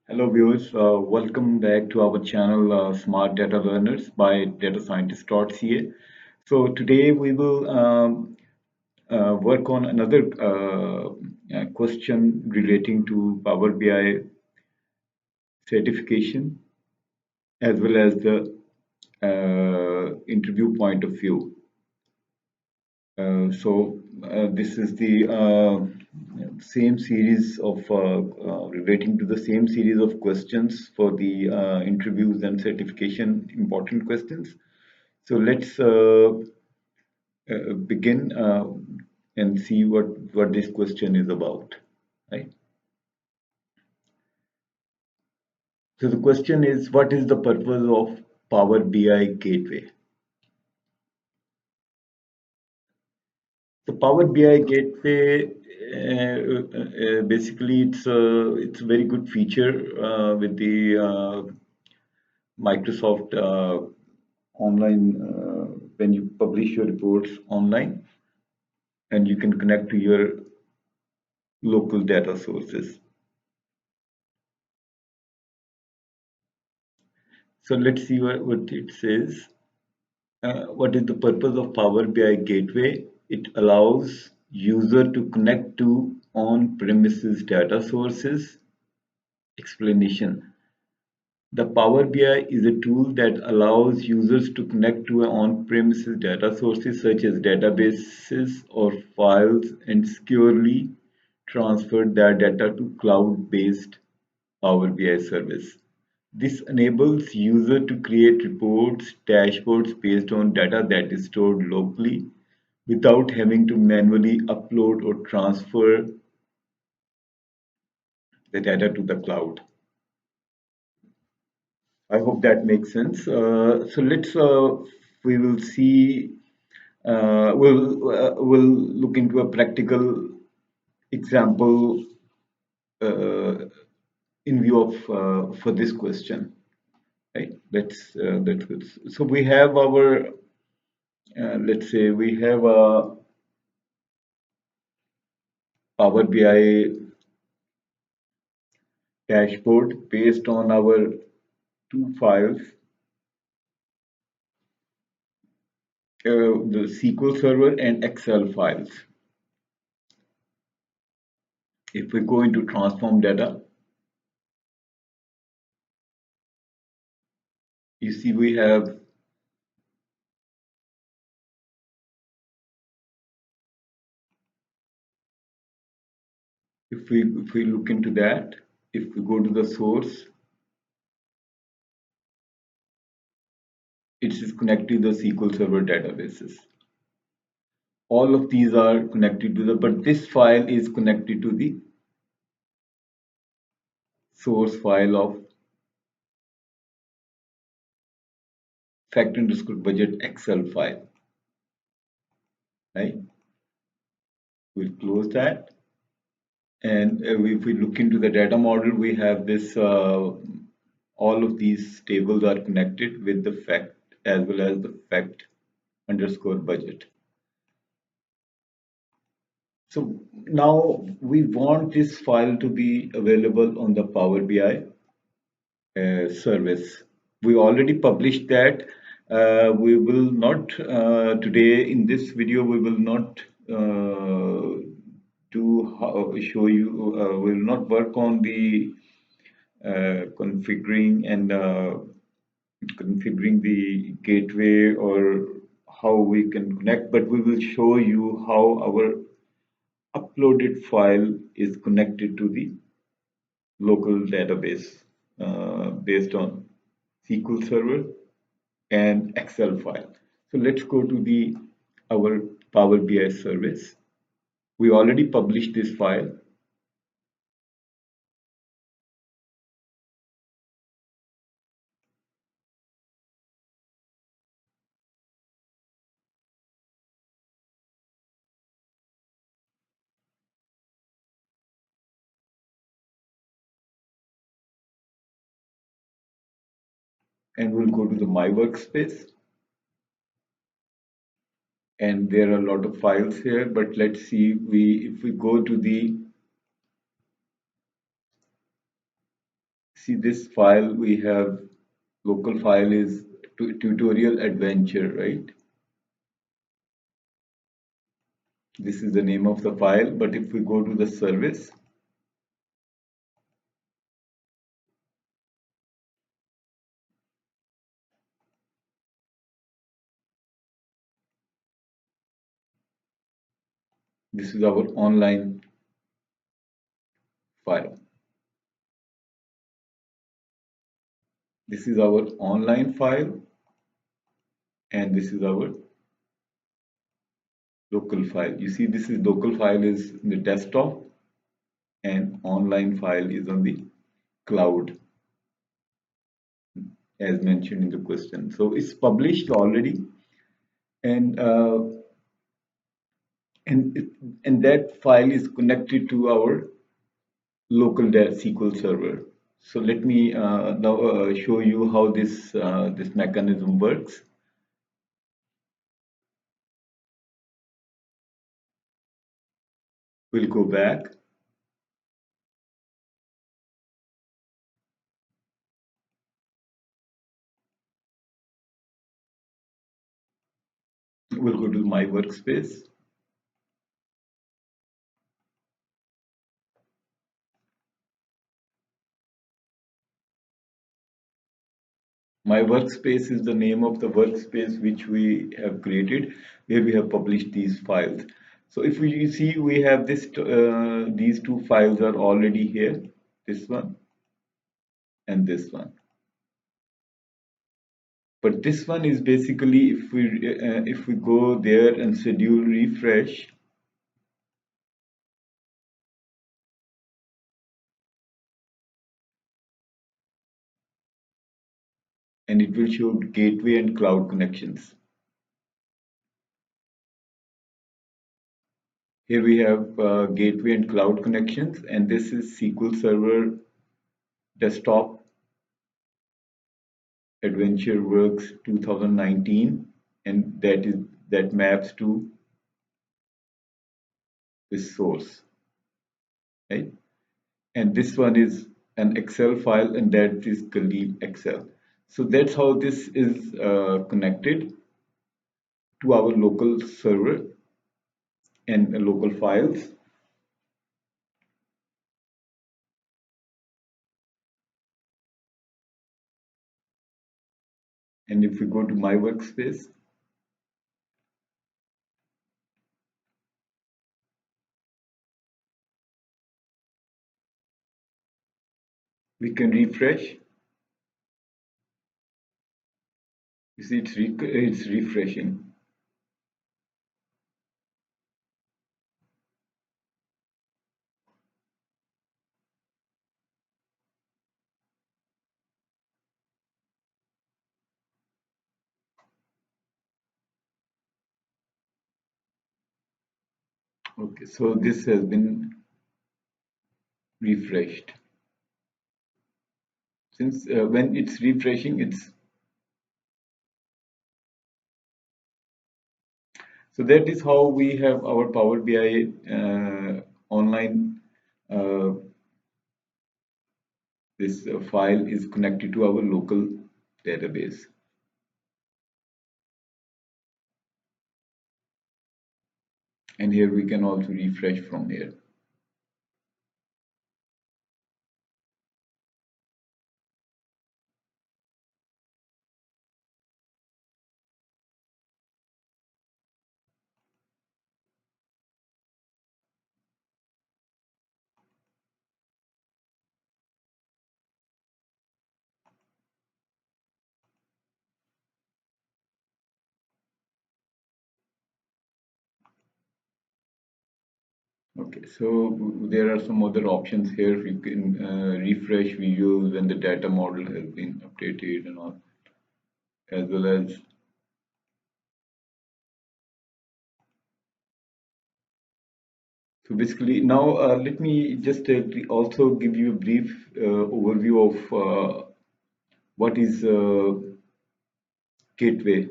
Hello viewers, welcome back to our channel Smart Data Learners by datascientist.ca. So today we will work on another question relating to Power BI certification as well as the interview point of view. This is the same series of relating to the same series of questions for the interviews and certification important questions. So let's begin and see what this question is about, right? So the question is, what is the purpose of Power BI Gateway? The Power BI Gateway, basically, it's a very good feature with the Microsoft online when you publish your reports online, and you can connect to your local data sources. So let's see what it says. What is the purpose of Power BI Gateway? It allows user to connect to on-premises data sources. Explanation. The Power BI is a tool that allows users to connect to on-premises data sources such as databases or files and securely transfer their data to cloud-based Power BI service. This enables users to create reports, dashboards based on data that is stored locally without having to manually upload or transfer the data to the cloud. I hope that makes sense. So let's we will see we'll look into a practical example uh, in view of for this question, right? That's good. So we have our let's say we have a Power BI dashboard based on our two files, the SQL Server and Excel files. If we go into transform data, you see we have if we look into that, if we go to the source, it is connected to the SQL Server databases. All of these are connected to the, but this file is connected to the source file of fact underscore budget Excel file, right? We'll close that. And if we look into the data model, we have this, all of these tables are connected with the fact as well as the fact underscore budget. So now we want this file to be available on the Power BI service. We already published that. We will not today in this video. We will not show you. We will not work on the configuring and configuring the gateway or how we can connect, but we will show you how our uploaded file is connected to the local database based on SQL Server and Excel file. So let's go to the our Power BI service. We already published this file, and we'll go to the My Workspace. And there are a lot of files here, but let's see, if we go to the See this file we have, local file is tutorial adventure, right? This is the name of the file, but if we go to the service, this is our online file. This is our online file, and this is our local file. You see, this is local file is in the desktop, and online file is on the cloud, as mentioned in the question. So it's published already, and and it, and that file is connected to our local SQL server. So let me now show you how this mechanism works. We'll go back. We'll go to my workspace. My workspace is the name of the workspace which we have created, where we have published these files. So if you see, we have these two files are already here, this one and this one. But this one is basically, if we go there and schedule refresh, and it will show gateway and cloud connections. Here we have gateway and cloud connections, and this is SQL Server Desktop Adventure Works 2019, and that maps to this source, right? And this one is an Excel file, and that is Khalil Excel. So that's how this is connected to our local server and local files. And if we go to my workspace, we can refresh. You see, it's refreshing. Okay, so this has been refreshed. Since when it's refreshing, it's so that is how we have our Power BI online. Uh, this file is connected to our local database. And here we can also refresh from here. Okay, so there are some other options here. You can refresh views when the data model has been updated and all, as well as so basically now let me just also give you a brief overview of what is gateway,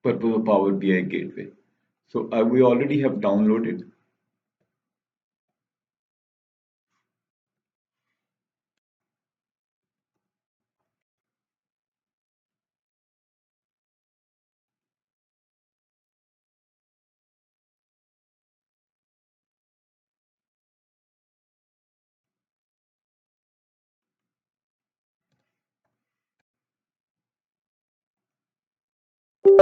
purpose of Power BI gateway. So we already have downloaded. So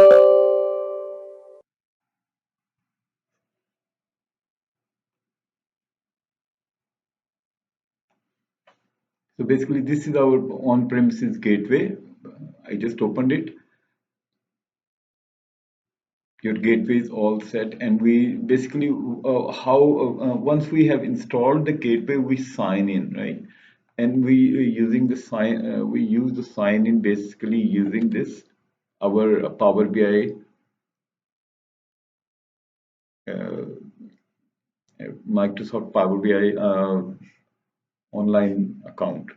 basically, this is our on-premises gateway. I just opened it. Your gateway is all set, and we basically how once we have installed the gateway, we sign in, right? And we use the sign in basically using this our Power BI uh, Microsoft Power BI online account.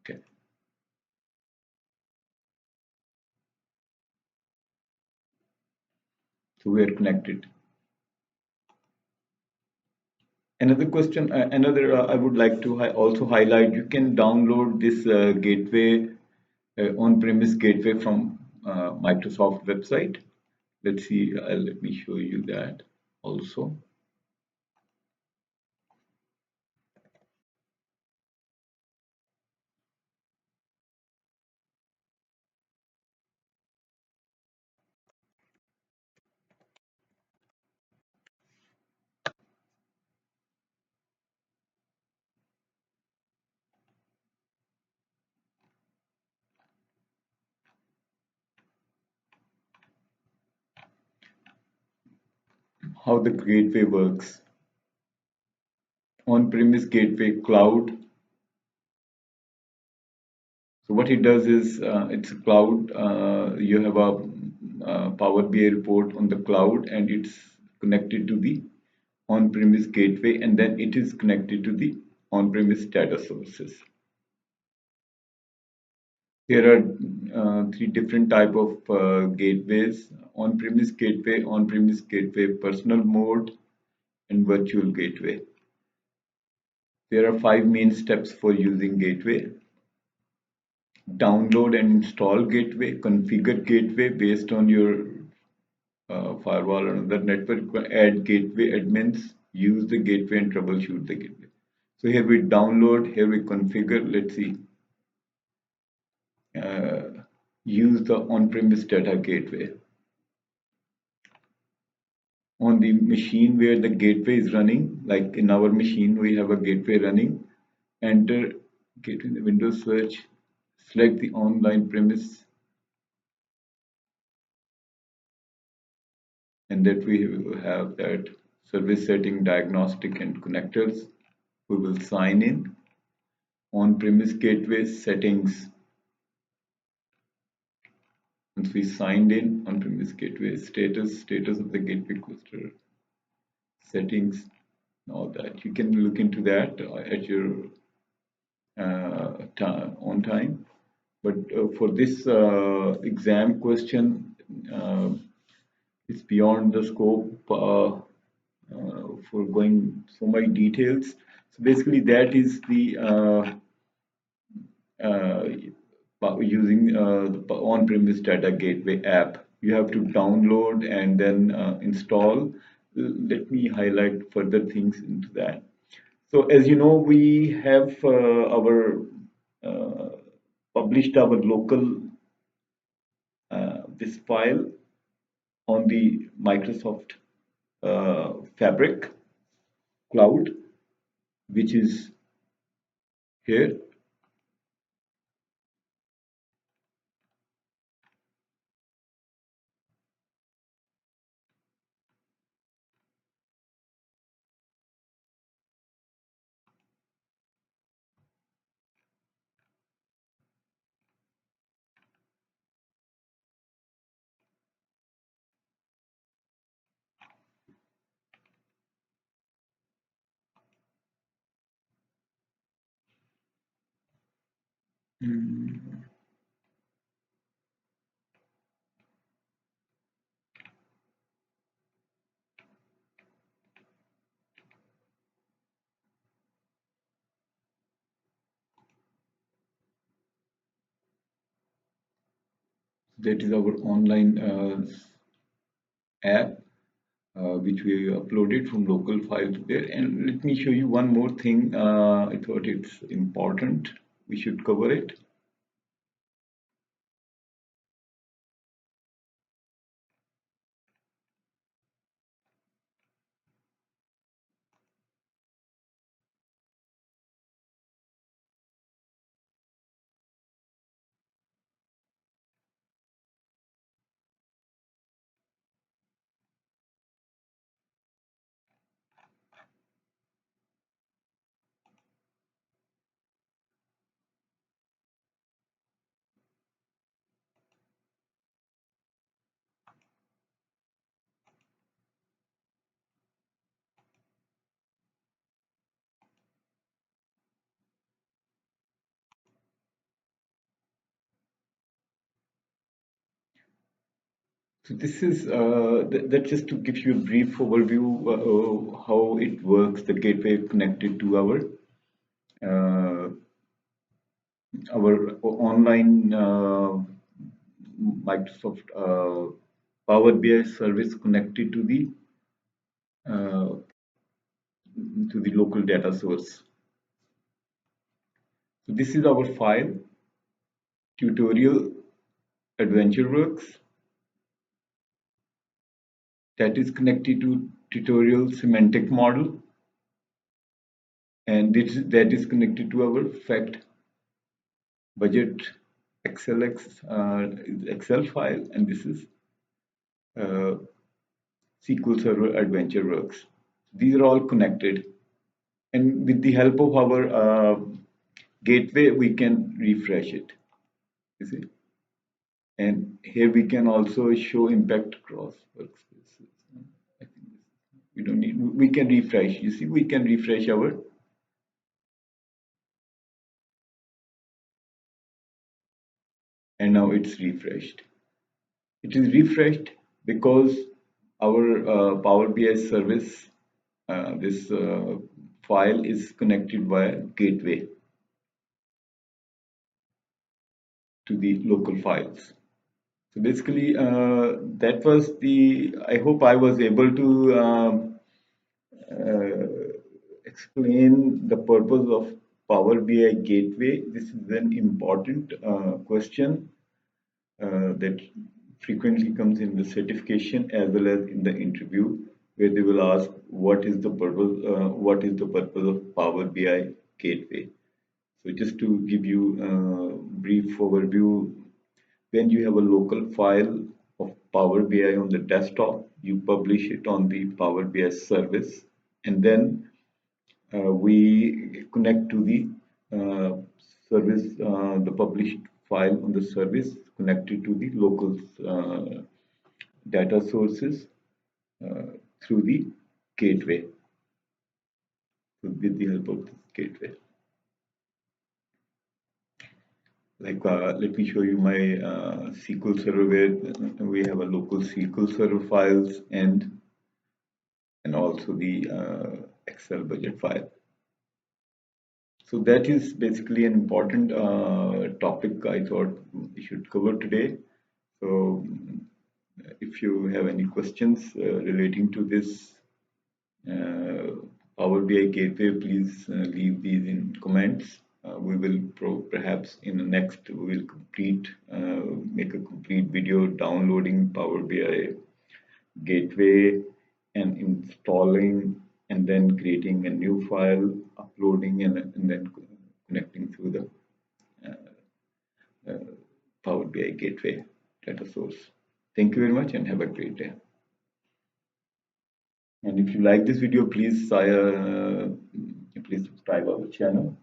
Okay, so we are connected. Another question, another I would like to also highlight. You can download this gateway on-premise gateway from Microsoft website. Let's see. Let me show you that also. How the gateway works. On-premise gateway cloud. So what it does is it's a cloud. You have a Power BI report on the cloud, and it's connected to the on-premise gateway, and then it is connected to the on-premise data sources. There are three different type of gateways: on-premise gateway, personal mode, and virtual gateway. There are five main steps for using gateway: download and install gateway, configure gateway based on your firewall or other network, add gateway admins, use the gateway and troubleshoot the gateway. So here we download, here we configure. Let's see. Use the on-premise data gateway. On the machine where the gateway is running, like in our machine, we have a gateway running. Enter gateway in the Windows search, select the online premise, and that we have that service setting, diagnostic, and connectors. We will sign in. On-premise gateway settings. Once we signed in, on-premise gateway status of the gateway cluster, settings, all that. You can look into that at your on time. But for this exam question, it's beyond the scope for going so many details. So basically, that is the uh, using the on-premise data gateway app. You have to download and then install. Let me highlight further things into that. So as you know, we have our published our local this file on the Microsoft Fabric cloud, which is here. Mm. That is our online app which we uploaded from local files there. And let me show you one more thing. I thought it's important. We should cover it. So this is that just to give you a brief overview how it works. The gateway connected to our online Microsoft Power BI service connected uh, to the local data source. So this is our file tutorial AdventureWorks that is connected to tutorial semantic model, and that is connected to our fact budget Excel file, and this is uh, SQL Server AdventureWorks. These are all connected, and with the help of our gateway, we can refresh it. You see, and here we can also show impact across workspaces. I think we don't need. We can refresh. You see, we can refresh our, and now it's refreshed. It is refreshed because our Power BI service, this file is connected via gateway to the local files. So basically, that was the. I hope I was able to explain the purpose of Power BI gateway. This is an important question that frequently comes in the certification as well as in the interview, where they will ask what is the purpose of Power BI gateway. So just to give you a brief overview, when you have a local file of Power BI on the desktop, you publish it on the Power BI service, and then we connect to the uh, service, the published file on the service connected to the local data sources uh, through the gateway, with the help of this gateway. Like, let me show you my SQL Server, where we have a local SQL Server files and also the Excel budget file. So that is basically an important topic I thought we should cover today. So if you have any questions relating to this uh, Power BI gateway, please leave these in comments. We will perhaps in the next we will make a complete video downloading Power BI gateway and installing, and then creating a new file, uploading, and then connecting through the uh, Power BI gateway data source. Thank you very much and have a great day. And if you like this video, please subscribe our channel.